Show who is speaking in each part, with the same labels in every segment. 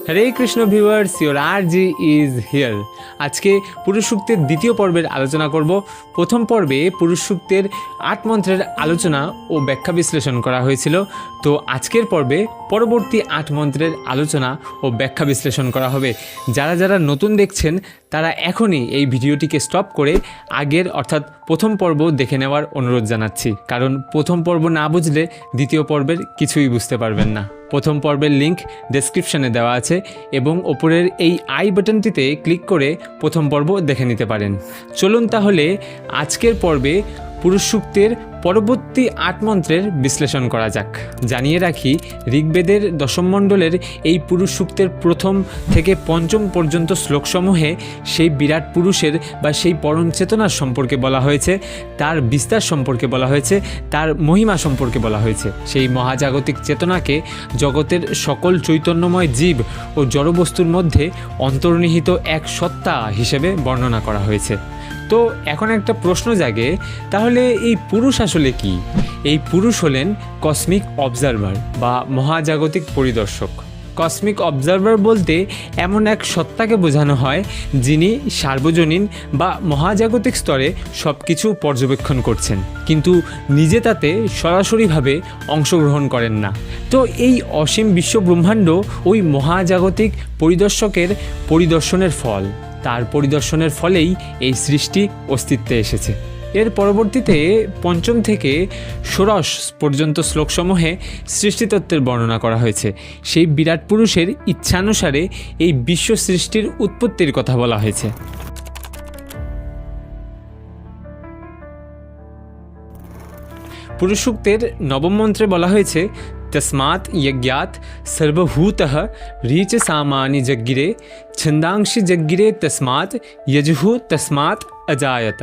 Speaker 1: Hare Krishna viewers, your RG is here. আজকে পুরুষ সূক্তের দ্বিতীয় পর্বের আলোচনা করব। প্রথম পর্বে পুরুষ সূক্তের 8 মন্ত্রের আলোচনা ও ব্যাখ্যা বিশ্লেষণ করা হয়েছিল। তো আজকের পর্বে পরবর্তী 8 মন্ত্রের আলোচনা ও ব্যাখ্যা বিশ্লেষণ করা হবে। যারা যারা নতুন দেখছেন তারা এখনই এই ভিডিওটিকে স্টপ করে আগের অর্থাৎ প্রথম পর্ব দেখে নেওয়ার অনুরোধ জানাচ্ছি, কারণ প্রথম পর্ব না বুঝলে দ্বিতীয় পর্বের কিছুই বুঝতে পারবেন না। প্রথম পর্বের লিঙ্ক ডেসক্রিপশনে দেওয়া আছে এবং ওপরের এই আই বাটনটিতে ক্লিক করে প্রথম পর্ব দেখে নিতে পারেন। চলুন তাহলে আজকের পর্বে পুরুষ সূক্তের পরবর্তী 8 মন্ত্রের বিশ্লেষণ করা যাক। জানিয়ে রাখি, ঋগ্বেদের দশম মণ্ডলের এই পুরুষ সূক্তের প্রথম থেকে পঞ্চম পর্যন্ত শ্লোকসমূহে সেই বিরাট পুরুষের বা সেই পরম চেতনার সম্পর্কে বলা হয়েছে, তার বিস্তার সম্পর্কে বলা হয়েছে, তার মহিমা সম্পর্কে বলা হয়েছে। সেই মহাজাগতিক চেতনাকে জগতের সকল চৈতন্যময় জীব ও জড়বস্তুর মধ্যে অন্তর্নিহিত এক সত্তা হিসেবে বর্ণনা করা হয়েছে। তো এখন একটা প্রশ্ন জাগে, তাহলে এই পুরুষ আসলে কি? এই পুরুষ হলেন কসমিক অবজারভার বা মহাজাগতিক পরিদর্শক। কসমিক অবজারভার বলতে এমন এক সত্তাকে বোঝানো হয় যিনি সার্বজনীন বা মহাজাগতিক স্তরে সব কিছু পর্যবেক্ষণ করছেন, কিন্তু নিজে তাতে সরাসরিভাবে অংশগ্রহণ করেন না। তো এই অসীম বিশ্বব্রহ্মাণ্ড ওই মহাজাগতিক পরিদর্শকের পরিদর্শনের ফল। তার পরিদর্শনের ফলেই এই সৃষ্টি অস্তিত্বে এসেছে। এর পরবর্তীতে পঞ্চম থেকে ষোড়শ পর্যন্ত শ্লোকসমূহে সৃষ্টিতত্ত্বের বর্ণনা করা হয়েছে। সেই বিরাট পুরুষের ইচ্ছানুসারে এই বিশ্ব সৃষ্টির উৎপত্তির কথা বলা হয়েছে। পুরুষ সূক্তের নবম মন্ত্রে বলা হয়েছে, তস্মাৎ যজ্ঞাৎ সর্বভূতঃ ঋচ সামানি যজ্ঞিরে ছন্দাংশি যজ্ঞিরে তস্মাৎ যজুঃ তস্মাৎ অজায়ত।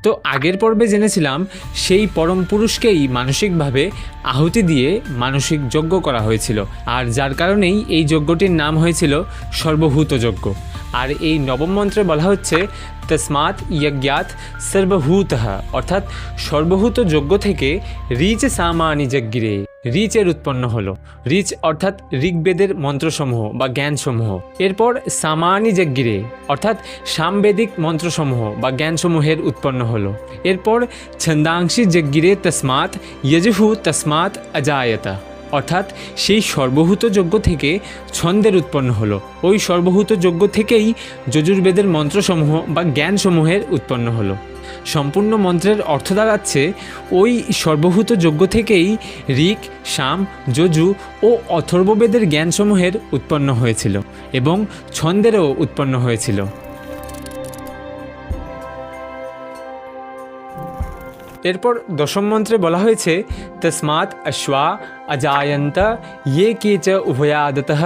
Speaker 1: তো আগের পর্বে জেনেছিলাম সেই পরম পুরুষকেই মানসিকভাবে আহুতি দিয়ে মানসিক যজ্ঞ করা হয়েছিল, আর যার কারণেই এই যজ্ঞটির নাম হয়েছিল সর্বভূত যজ্ঞ। আর এই নবম মন্ত্রে বলা হচ্ছে, তস্মাৎ যজ্ঞাৎ সর্বভূতঃ, অর্থাৎ সর্বভূত যজ্ঞ থেকে ঋচ সামানি যজ্ঞিরে, ঋচের উৎপন্ন হলো। ঋচ অর্থাৎ ঋগ্বেদের মন্ত্রসমূহ বা জ্ঞানসমূহ। এরপর সামানি যজ্ঞিরে অর্থাৎ সামবেদিক মন্ত্রসমূহ বা জ্ঞানসমূহের উৎপন্ন হলো। এরপর ছন্দাংশি যজ্ঞিরে তস্মাৎ যজুঃ তস্মাৎ অজায়ত, অর্থাৎ সেই সর্বভূত যজ্ঞ থেকে ছন্দের উৎপন্ন হলো। ওই সর্বভূত যজ্ঞ থেকেই যজুর্বেদের মন্ত্রসমূহ বা জ্ঞানসমূহের উৎপন্ন হলো। সম্পূর্ণ মন্ত্রের অর্থ দাঁড়াচ্ছে, ওই সর্বভূত যজ্ঞ থেকেই ঋক, সাম, যজু ও অথর্ববেদের জ্ঞানসমূহের উৎপন্ন হয়েছিল এবং ছন্দেরও উৎপন্ন হয়েছিল। এরপর দশম মন্ত্রে বলা হয়েছে, তস্মাৎ অশ্বা অজায়ন্ত ইয়ে কেচ উভয়াদতঃ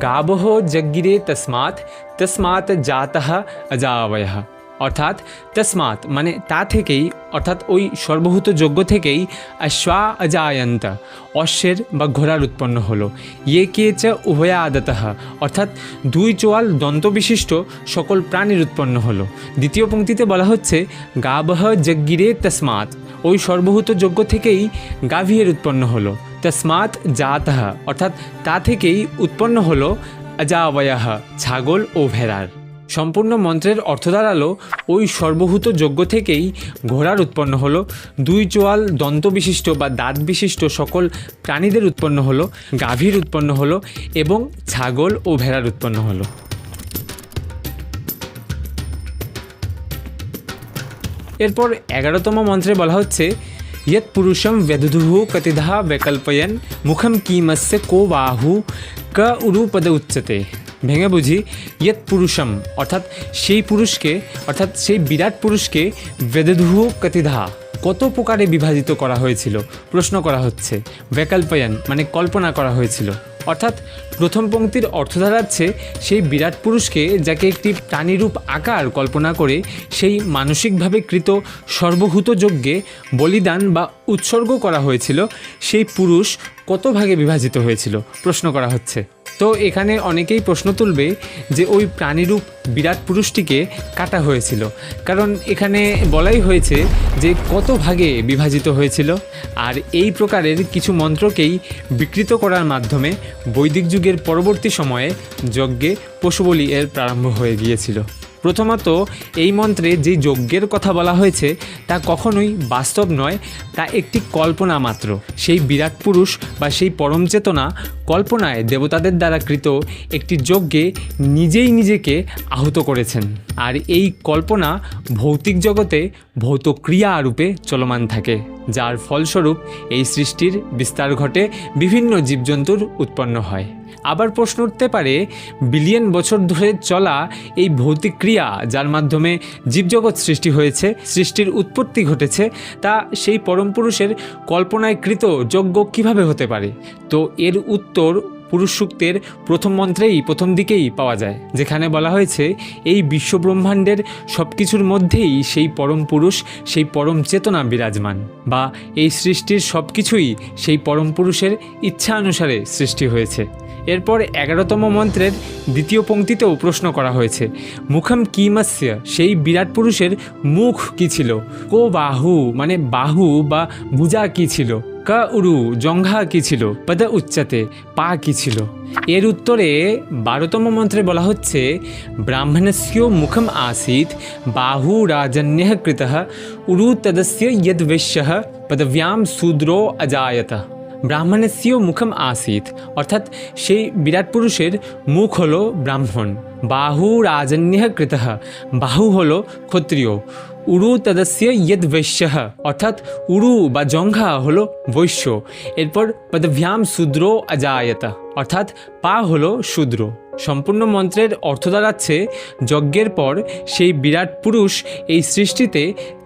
Speaker 1: গাবহ যজ্ঞিরে তস্মাৎ তস্মাৎ জাতঃ অজাবয়ঃ, অর্থাৎ তস্মাৎ মানে তা থেকেই, অর্থাৎ ওই সর্বভূত যজ্ঞ থেকেই অশ্বা অজায়ন্ত অশ্বের বা ঘোড়ার উৎপন্ন হলো। ইয়ে কেচ উভয়াদতঃ, অর্থাৎ 2 চোয়াল দন্তবিশিষ্ট সকল প্রাণীর উৎপন্ন হলো। দ্বিতীয় পংক্তিতে বলা হচ্ছে, গাবহ যজ্ঞিরে তস্মাৎ, ওই সর্বভূত যজ্ঞ থেকেই গাভীর উৎপন্ন হলো। তস্মাৎ জাতঃ, অর্থাৎ তা থেকেই উৎপন্ন হলো অজাবয়ঃ, ছাগল ও ভেড়ার। সম্পূর্ণ মন্ত্রের অর্থ দাঁড়ালো, ওই সর্বভূত যজ্ঞ থেকেই ঘোড়ার উৎপন্ন হলো, 2 চোয়াল দন্ত বিশিষ্ট বা দাঁত বিশিষ্ট সকল প্রাণীদের উৎপন্ন হলো, গাভীর উৎপন্ন হলো এবং ছাগল ও ভেড়ার উৎপন্ন হলো। এরপর 11তম মন্ত্রে বলা হচ্ছে, यत् पुरुषं व्यदुधुः कतिधा वैकल्पयन् मुखम कीमस्य को बाहु क उरुपद उच्चते। ভেঙে বুঝি, ইয়ৎ পুরুষম অর্থাৎ সেই পুরুষকে, অর্থাৎ সেই বিরাট পুরুষকে বেদধুহ কতিধা কত প্রকারে বিভাজিত করা হয়েছিল প্রশ্ন করা হচ্ছে। বৈকল্পয়ন মানে কল্পনা করা হয়েছিল, অর্থাৎ প্রথম পংক্তির অর্থ দাঁড়াচ্ছে, সেই বিরাট পুরুষকে যাকে একটি প্রাণীরূপ আকার কল্পনা করে সেই মানসিকভাবে কৃত সর্বভূত যজ্ঞে বলিদান বা উৎসর্গ করা হয়েছিল, সেই পুরুষ কত ভাগে বিভাজিত হয়েছিল প্রশ্ন করা হচ্ছে। তো এখানে অনেকেই প্রশ্ন তুলবে যে ওই প্রাণীরূপ বিরাট পুরুষটিকে কাটা হয়েছিল, কারণ এখানে বলাই হয়েছে যে কত ভাগে বিভাজিত হয়েছিল। আর এই প্রকারের কিছু মন্ত্রকেই বিকৃত করার মাধ্যমে বৈদিক যুগের পরবর্তী সময়ে যজ্ঞে পশুবলি এর প্রারম্ভ হয়ে গিয়েছিল। প্রথমত এই মন্ত্রে যে যজ্ঞের কথা বলা হয়েছে তা কখনোই বাস্তব নয়, তা একটি কল্পনা মাত্র। সেই বিরাট পুরুষ বা সেই পরম চেতনা কল্পনায় দেবতাদের দ্বারা কৃত একটি যজ্ঞে নিজেই নিজেকে আহুত করেছেন। আর এই কল্পনা ভৌতিক জগতে ভৌত ক্রিয়া রূপে চলমান থাকে, যার ফলস্বরূপ এই সৃষ্টির বিস্তার ঘটে, বিভিন্ন জীবজন্তুর উৎপন্ন হয়। আবার প্রশ্ন উঠতে পারে, বিলিয়ন বছর ধরে চলা এই ভৌতিক ক্রিয়া যার মাধ্যমে জীবজগৎ সৃষ্টি হয়েছে, সৃষ্টির উৎপত্তি ঘটেছে, তা সেই পরম পুরুষের কল্পনায় কৃত যজ্ঞ কিভাবে হতে পারে? তো এর উত্তর পুরুষ সূক্তের প্রথম মন্ত্রেই প্রথম দিকেই পাওয়া যায়, যেখানে বলা হয়েছে এই বিশ্বব্রহ্মাণ্ডের সব কিছুর মধ্যেই সেই পরম পুরুষ, সেই পরম চেতনা বিরাজমান, বা এই সৃষ্টির সব কিছুই সেই পরম পুরুষের ইচ্ছা অনুসারে সৃষ্টি হয়েছে। এরপর 11তম মন্ত্রের দ্বিতীয় পংক্তিতেও প্রশ্ন করা হয়েছে, মুখম কিমস্য, সেই বিরাট পুরুষের মুখ কি ছিল? কো বাহু, মানে বাহু বা ভুজা কি ছিল? ক উরু, জঙ্ঘা কি ছিল? পদ উচ্চতে, পা কি ছিল? এর উত্তরে 12তম মন্ত্রে বলা হচ্ছে, ব্রাহ্মণস্য মুখম আসিত বাহু রাজন্যঃ কৃতঃ উরু তদস্য যদ বৈশ্যঃ পদব্যাম শূদ্রো অজায়ত। ব্রাহ্মণস্য মুখম আসিত, অর্থাৎ সেই বিরাট পুরুষের মুখ হলো ব্রাহ্মণ, বাহু রাজন্যঃ কৃতঃ, বাহু হলো ক্ষত্রিয়, উরু তদস্য যদ বৈশ্যঃ, অর্থাৎ উরু বা জঙ্ঘা হলো বৈশ্য, এরপর পদভ্যাম শূদ্রো অজায়ত, অর্থাৎ পা হলো শূদ্র। সম্পূর্ণ মন্ত্রের অর্থ দাঁড়াচ্ছে, যজ্ঞের পর সেই বিরাট পুরুষ এই সৃষ্টিতে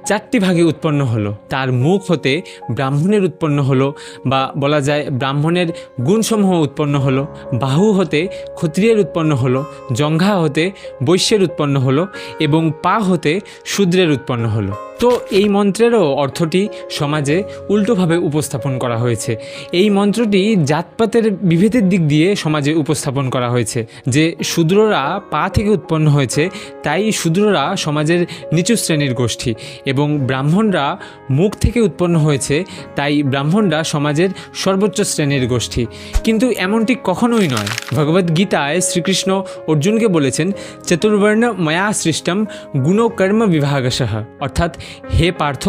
Speaker 1: 4টি ভাগে উৎপন্ন হলো। তার মুখ হতে ব্রাহ্মণের উৎপন্ন হলো, বা বলা যায় ব্রাহ্মণের গুণসমূহ উৎপন্ন হলো, বাহু হতে ক্ষত্রিয়ের উৎপন্ন হলো, জঙ্ঘা হতে বৈশ্যের উৎপন্ন হলো এবং পা হতে শূদ্রের উৎপন্ন হলো। তো এই মন্ত্রেরও অর্থটি সমাজে উল্টোভাবে উপস্থাপন করা হয়েছে। এই মন্ত্রটি জাতপাতের বিভেদের দিক দিয়ে সমাজে উপস্থাপন করা হয়েছে, যে শূদ্ররা পা থেকে উৎপন্ন হয়েছে, তাই শূদ্ররা সমাজের নিচু শ্রেণীর গোষ্ঠী, এবং ব্রাহ্মণরা মুখ থেকে উৎপন্ন হয়েছে, তাই ব্রাহ্মণরা সমাজের সর্বোচ্চ শ্রেণীর গোষ্ঠী। কিন্তু এমনটি কখনোই নয়। ভগবদ্গীতায় শ্রীকৃষ্ণ অর্জুনকে বলেছেন, চতুর্বর্ণ ময়া সৃষ্টম গুণকর্ম বিভাগশঃ, অর্থাৎ হে পার্থ,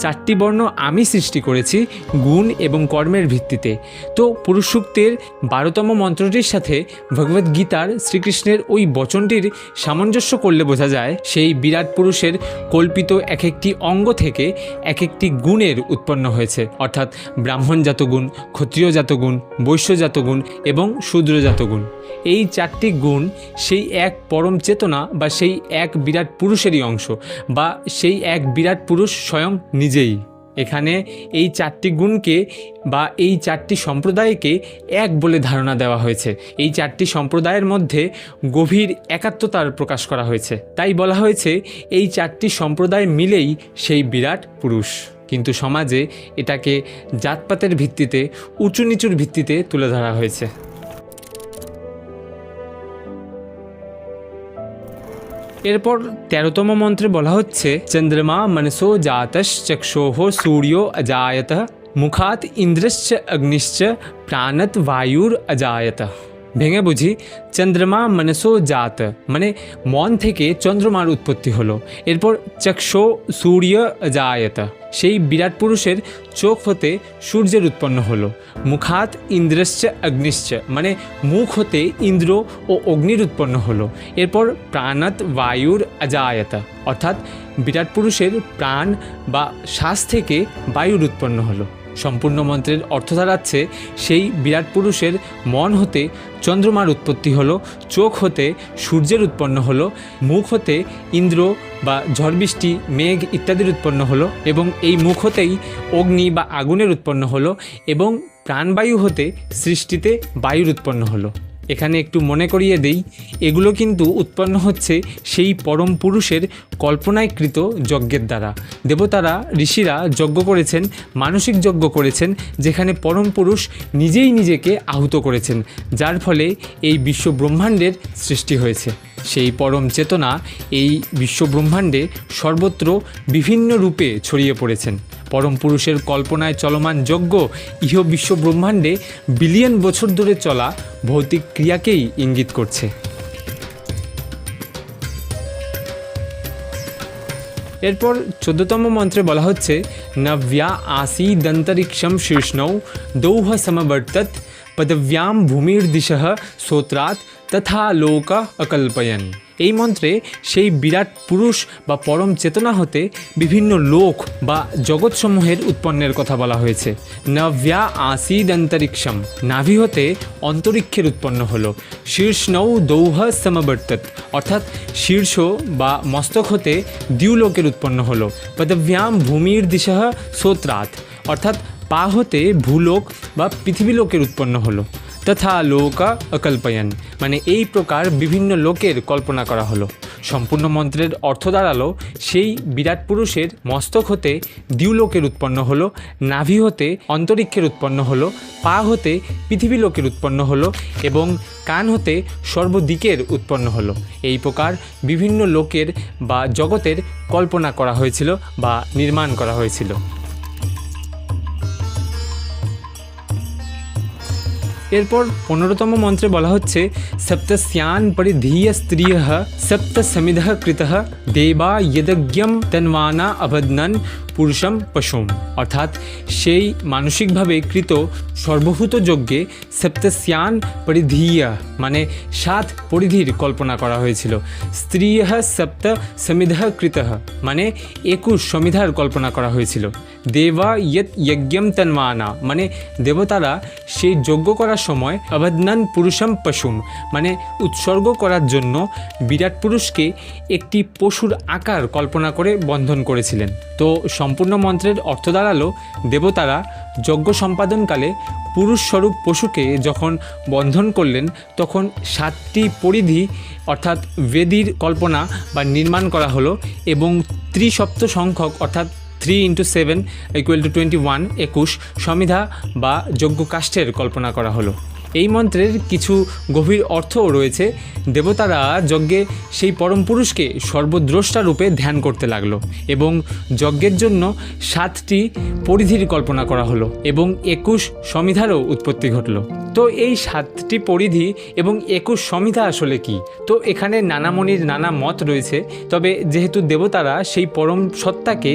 Speaker 1: 4টি বর্ণ আমি সৃষ্টি করেছি গুণ এবং কর্মের ভিত্তিতে। তো পুরুষ সূক্তের 12তম মন্ত্রটির সাথে ভগবদ্গীতার শ্রীকৃষ্ণের ওই বচনটির সামঞ্জস্য করলে বোঝা যায়, সেই বিরাট পুরুষের কল্পিত এক একটি অঙ্গ থেকে এক একটি গুণের উৎপন্ন হয়েছে, অর্থাৎ ব্রাহ্মণজাত গুণ, ক্ষত্রিয়জাত গুণ, বৈশ্যজাত গুণ এবং শূদ্রজাত গুণ। এই 4টি গুণ সেই এক পরম চেতনা বা সেই এক বিরাট পুরুষেরই অংশ, বা সেই এক বিরাট পুরুষ স্বয়ং নিজেই। এখানে এই 4টি গুণকে বা এই 4টি সম্প্রদায়কে এক বলে ধারণা দেওয়া হয়েছে। এই 4টি সম্প্রদায়ের মধ্যে গভীর একাত্মতার প্রকাশ করা হয়েছে, তাই বলা হয়েছে এই 4টি সম্প্রদায় মিলেই সেই বিরাট পুরুষ। কিন্তু সমাজে এটাকে জাতপাতের ভিত্তিতে, উঁচু নিচুর ভিত্তিতে তুলে ধরা হয়েছে। এরপর 13তম মন্ত্রে বলা হচ্ছে, চন্দ্রমা মনসো জাতশ্চ চক্ষোঃ সূর্য অজায়ত মুখাত ইন্দ্রশ্চ অগ্নিশ্চ প্রাণত বায়ুর অজায়ত। ভেঙে বুঝি, চন্দ্রমা মনসো জাত মানে মন থেকে চন্দ্রমার উৎপত্তি হলো। এরপর চক্ষু সূর্য অজায়ত, সেই বিরাট পুরুষের চোখ হতে সূর্যের উৎপন্ন হলো। মুখাত ইন্দ্রশ্চ অগ্নিশ্চ, মানে মুখ হতে ইন্দ্র ও অগ্নির উৎপন্ন হলো। এরপর প্রাণত বায়ুর অজায়ত, অর্থাৎ বিরাট পুরুষের প্রাণ বা শ্বাস থেকে বায়ুর উৎপন্ন হলো। সম্পূর্ণ মন্ত্রের অর্থ দাঁড়াচ্ছে, সেই বিরাট পুরুষের মন হতে চন্দ্রমার উৎপত্তি হলো, চোখ হতে সূর্যের উৎপন্ন হলো, মুখ হতে ইন্দ্র বা ঝড় বৃষ্টি, মেঘ ইত্যাদির উৎপন্ন হলো, এবং এই মুখ হতেই অগ্নি বা আগুনের উৎপন্ন হলো, এবং প্রাণবায়ু হতে সৃষ্টিতে বায়ুর উৎপন্ন হলো। এখানে একটু মনে করিয়ে দেই, এগুলো কিন্তু উৎপন্ন হচ্ছে সেই পরম পুরুষের কল্পনায় কৃত যজ্ঞের দ্বারা। দেবতারা ঋষিরা যজ্ঞ করেছেন, মানসিক যজ্ঞ করেছেন, যেখানে পরম পুরুষ নিজেই নিজেকে আহুত করেছেন, যার ফলে এই বিশ্ব ব্রহ্মাণ্ডের সৃষ্টি হয়েছে। সেই পরম চেতনা এই বিশ্বব্রহ্মাণ্ডে সর্বত্র বিভিন্ন রূপে ছড়িয়ে পড়েছেন। পরম পুরুষের কল্পনায় চলমান যজ্ঞ ইহ বিশ্বব্রহ্মাণ্ডে বিলিয়ন বছর ধরে চলা ভৌতিক ক্রিয়াকেই ইঙ্গিত করছে। এরপর 14তম মন্ত্রে বলা হচ্ছে, নব্যা আসীদন্তরিক্ষম শীর্ষ্ণৌ দৌহ সমবর্তত পদব্যাম ভূমির দিশঃ সোত্রাৎ তথা লোক অকল্পয়ন। এই মন্ত্রে সেই বিরাট পুরুষ বা পরম চেতনা হতে বিভিন্ন লোক বা জগৎসমূহের উৎপন্নের কথা বলা হয়েছে। নব্যা আসীদন্তরিক্ষম, নাভি হতে অন্তরিক্ষের উৎপন্ন হলো। শীর্ষ্ণৌ দৌহ সমবর্তত, অর্থাৎ শীর্ষ বা মস্তক হতে দ্যুলোকের উৎপন্ন হলো। পদব্যাম ভূমির দিশঃ সোত্রাৎ, অর্থাৎ পা হতে ভূলোক বা পৃথিবীলোকের উৎপন্ন হলো। তথা লোক অকল্পয়ন, মানে এই প্রকার বিভিন্ন লোকের কল্পনা করা হলো। সম্পূর্ণ মন্ত্রের অর্থ দাঁড়ালো, সেই বিরাট পুরুষের মস্তক হতে দ্যুলোকের উৎপন্ন হলো, নাভি হতে অন্তরিক্ষের উৎপন্ন হলো, পা হতে পৃথিবীলোকের উৎপন্ন হলো এবং কান হতে সর্বদিকের উৎপন্ন হলো। এই প্রকার বিভিন্ন লোকের বা জগতের কল্পনা করা হয়েছিল বা নির্মাণ করা হয়েছিল। এরপর 15তম মন্ত্রে বলা হচ্ছে, সপ্তস্যান পরিধীয় স্ত্রিয় সপ্ত সমিধ কৃত দেবা যজ্ঞম তন্বানা অবদনন পুরুষম পশুম। অর্থাৎ সেই মানসিকভাবে কৃত সর্বভূত যজ্ঞে সপ্তস্যান পরিধীয়, মানে 7 পরিধির কল্পনা করা হয়েছিল। স্ত্রিয় সপ্ত সমিধ কৃত, মানে 21 সমিধার কল্পনা করা হয়েছিল। দেবা যজ্ঞম তন্বানা, মানে দেবতারা সেই যজ্ঞ করার সময় অবদনন পুরুষম পশুম, মানে উৎসর্গ করার জন্য বিরাট পুরুষকে একটি পশুর আকার কল্পনা করে বন্ধন করেছিলেন। তো সম্পূর্ণ মন্ত্রের অর্থ দাঁড়ালো, দেবতারা যজ্ঞ সম্পাদনকালে পুরুষ স্বরূপ পশুকে যখন বন্ধন করলেন, তখন 7টি পরিধি অর্থাৎ বেদির কল্পনা বা নির্মাণ করা হলো এবং ত্রিসপ্ত সংখ্যক অর্থাৎ 3 × 7 = 21 21 সমিধা বা যজ্ঞ কাষ্ঠের কল্পনা করা হলো। এই মন্ত্রের কিছু গভীর অর্থও রয়েছে। দেবতারা যজ্ঞে সেই পরম পুরুষকে সর্বদ্রষ্টা রূপে ধ্যান করতে লাগলো এবং যজ্ঞের জন্য 7টি পরিধির কল্পনা করা হলো এবং 21 সমিধারও উৎপত্তি ঘটলো। তো এই 7টি পরিধি এবং 21 সমিধা আসলে কি? তো এখানে নানা মুনির নানা মত রয়েছে। তবে যেহেতু দেবতারা সেই পরম সত্তাকে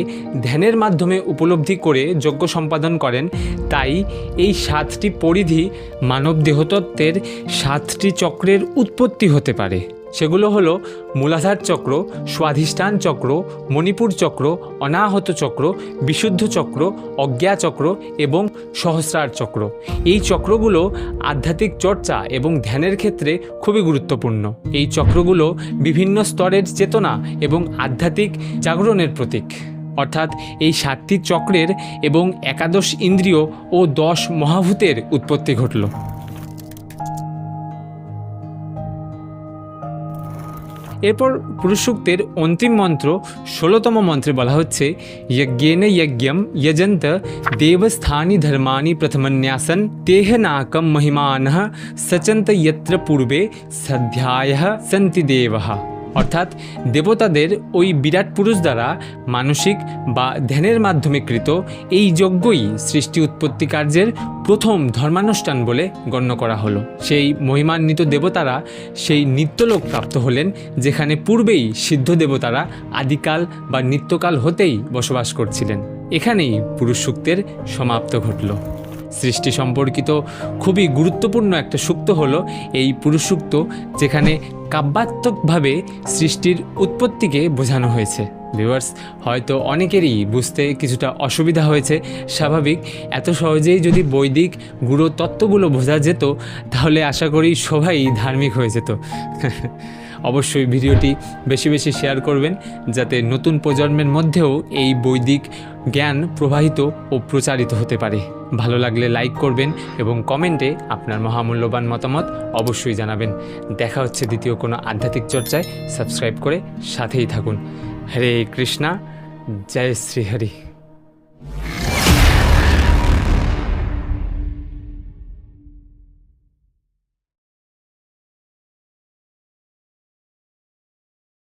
Speaker 1: ধ্যানের মাধ্যমে উপলব্ধি করে যজ্ঞ সম্পাদন করেন, তাই এই 7টি পরিধি মানব দেহতত্ত্বের 7টি চক্রের উৎপত্তি হতে পারে। সেগুলো হলো মূলাধার চক্র, স্বাধিষ্ঠান চক্র, মণিপুর চক্র, অনাহত চক্র, বিশুদ্ধ চক্র, অজ্ঞা চক্র এবং সহস্রার চক্র। এই চক্রগুলো আধ্যাত্মিক চর্চা এবং ধ্যানের ক্ষেত্রে খুবই গুরুত্বপূর্ণ। এই চক্রগুলো বিভিন্ন স্তরের চেতনা এবং আধ্যাত্মিক জাগরণের প্রতীক। অর্থাৎ এই 7টি চক্রের এবং 11 ইন্দ্রিয় ও 10 মহাভূতের উৎপত্তি ঘটল। এরপর পুরুষ সূক্তের অন্তিম মন্ত্র 16তম মন্ত্রে বলা হচ্ছে, যজ্ঞেন যজ্ঞম যজন্ত দেবস্থানি ধর্মানি প্রথমন্যাসন তেহ নাকম মহিমানঃ সচন্ত যত্র পূর্বে সধ্যায়ঃ সন্তি দেবঃ। অর্থাৎ দেবতাদের ওই বিরাট পুরুষ দ্বারা মানসিক বা ধ্যানের মাধ্যমে কৃত এই যজ্ঞই সৃষ্টি উৎপত্তি কার্যের প্রথম ধর্মানুষ্ঠান বলে গণ্য করা হলো। সেই মহিমান্বিত দেবতারা সেই নিত্যলোক প্রাপ্ত হলেন, যেখানে পূর্বেই সিদ্ধ দেবতারা আদিকাল বা নিত্যকাল হতেই বসবাস করছিলেন। এখানেই পুরুষ সূক্তের সমাপ্ত ঘটল। সৃষ্টি সম্পর্কিত খুবই গুরুত্বপূর্ণ একটা সূক্ত হলো এই পুরুষ সূক্ত, যেখানে কাব্যাত্মকভাবে সৃষ্টির উৎপত্তিকে বোঝানো হয়েছে। ভিউয়ার্স, হয়তো অনেকেরই বুঝতে কিছুটা অসুবিধা হয়েছে, স্বাভাবিক। এত সহজেই যদি বৈদিক গুরু তত্ত্বগুলো বোঝা যেত, তাহলে আশা করি সবাই ধার্মিক হয়ে যেত। অবশ্যই ভিডিওটি বেশি বেশি শেয়ার করবেন, যাতে নতুন প্রজন্মের মধ্যেও এই বৈদিক জ্ঞান প্রবাহিত ও প্রচারিত হতে পারে। ভালো লাগলে লাইক করবেন এবং কমেন্টে আপনার মহামূল্যবান মতামত অবশ্যই জানাবেন। দেখা হচ্ছে দ্বিতীয় কোনো আধ্যাত্মিক চর্চায়। সাবস্ক্রাইব করে সাথেই থাকুন। হরে কৃষ্ণা, জয় শ্রী হরি।